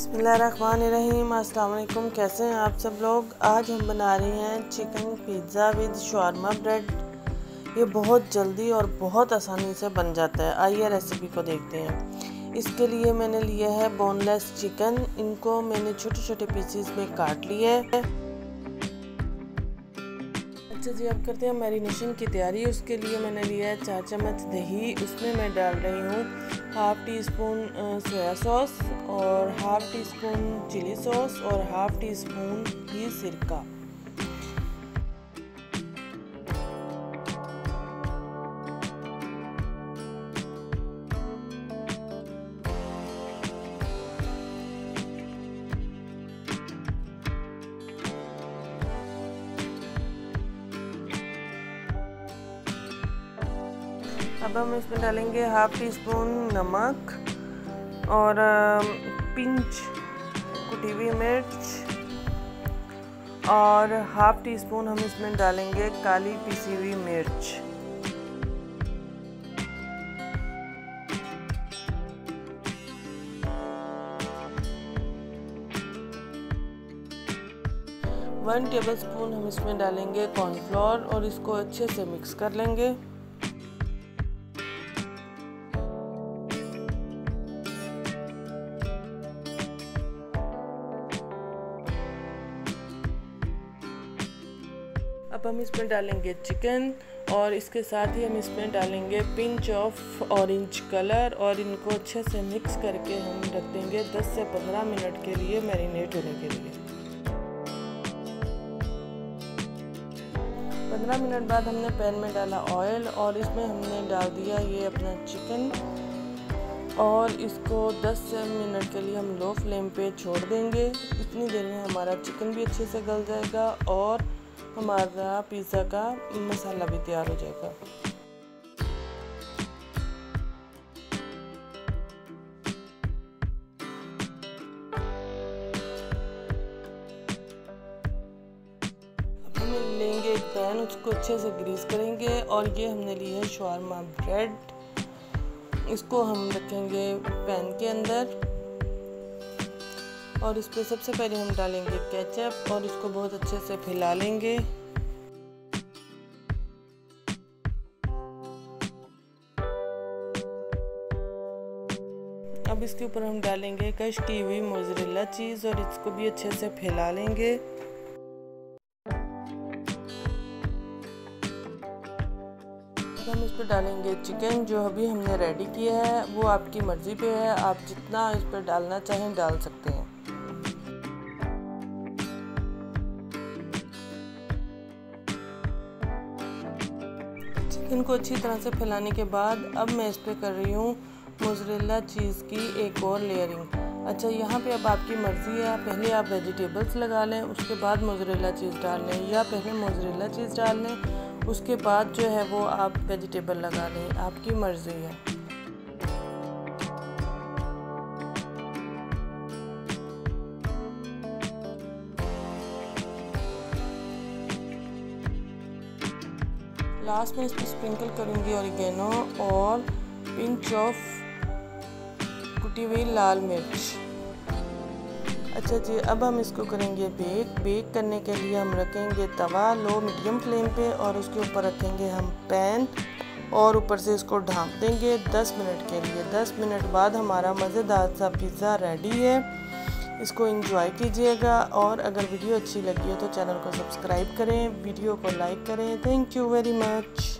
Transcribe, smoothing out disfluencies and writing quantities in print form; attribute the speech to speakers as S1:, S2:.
S1: बिस्मिल्लाहिर्रहमानिर्रहीम। अस्सलाम वालेकुम। कैसे हैं आप सब लोग। आज हम बना रहे हैं chicken pizza with shawarma bread. ये बहुत जल्दी और बहुत आसानी से बन जाता है। आइए रेसिपी को देखते हैं। इसके लिए मैंने लिया है बोनलेस चिकन। इनको मैंने छोटे छोटे पीसेस में काट लिया है। अच्छा जी, अब करते हैं मैरिनेशन की तैयारी। उसके लिए मैंने लिया है 4 चम्मच दही। उसमें मैं डाल रही हूँ half teaspoon soya sauce और half teaspoon chilli sauce और हाफ़ टी स्पून ही सिरका। अब हम इसमें डालेंगे हाफ़ टी स्पून नमक और पिंच कुटी हुई मिर्च और हाफ़ टी स्पून हम इसमें डालेंगे काली पिसी हुई मिर्च। वन टेबल स्पून हम इसमें डालेंगे कॉर्नफ्लोर और इसको अच्छे से मिक्स कर लेंगे। अब हम इसमें डालेंगे चिकन और इसके साथ ही हम इसमें डालेंगे पिंच ऑफ ऑरेंज कलर और इनको अच्छे से मिक्स करके हम रख देंगे 10 से 15 मिनट के लिए मैरिनेट होने के लिए। 15 मिनट बाद हमने पैन में डाला ऑयल और इसमें हमने डाल दिया ये अपना चिकन और इसको 10 मिनट के लिए हम लो फ्लेम पे छोड़ देंगे। इतनी देर में हमारा चिकन भी अच्छे से गल जाएगा और हमारा पिज़्ज़ा का मसाला भी तैयार हो जाएगा। अब हम लेंगे एक पैन, उसको अच्छे से ग्रीस करेंगे और ये हमने ली है शवारमा ब्रेड। इसको हम रखेंगे पैन के अंदर और इस पर सबसे पहले हम डालेंगे केचप और इसको बहुत अच्छे से फैला लेंगे। अब इसके ऊपर हम डालेंगे कश की हुई मोज़रेला चीज़ और इसको भी अच्छे से फैला लेंगे। हम इस पर डालेंगे चिकन जो अभी हमने रेडी किया है। वो आपकी मर्ज़ी पे है, आप जितना इस पर डालना चाहें डाल सकते हैं। चिकन को अच्छी तरह से फैलाने के बाद अब मैं इस पर कर रही हूँ मोज़रेला चीज़ की एक और लेयरिंग। अच्छा, यहाँ पे अब आपकी मर्ज़ी है, पहले आप वेजिटेबल्स लगा लें उसके बाद मोज़रेला चीज़ डाल लें या पहले मोज़रेला चीज़ डाल लें उसके बाद जो है वो आप वेजिटेबल लगा लें, आपकी मर्ज़ी है। लास्ट में इस पर स्प्रिंकल करूँगी ऑरिगेनो और पिंच ऑफ कुटी हुई लाल मिर्च। अच्छा जी, अब हम इसको करेंगे बेक करने के लिए हम रखेंगे तवा लो मीडियम फ्लेम पे और उसके ऊपर रखेंगे हम पैन और ऊपर से इसको ढाँप देंगे 10 मिनट के लिए। 10 मिनट बाद हमारा मज़ेदार सा पिज़्ज़ा रेडी है। इसको एंजॉय कीजिएगा और अगर वीडियो अच्छी लगी हो तो चैनल को सब्सक्राइब करें, वीडियो को लाइक करें। Thank you very much.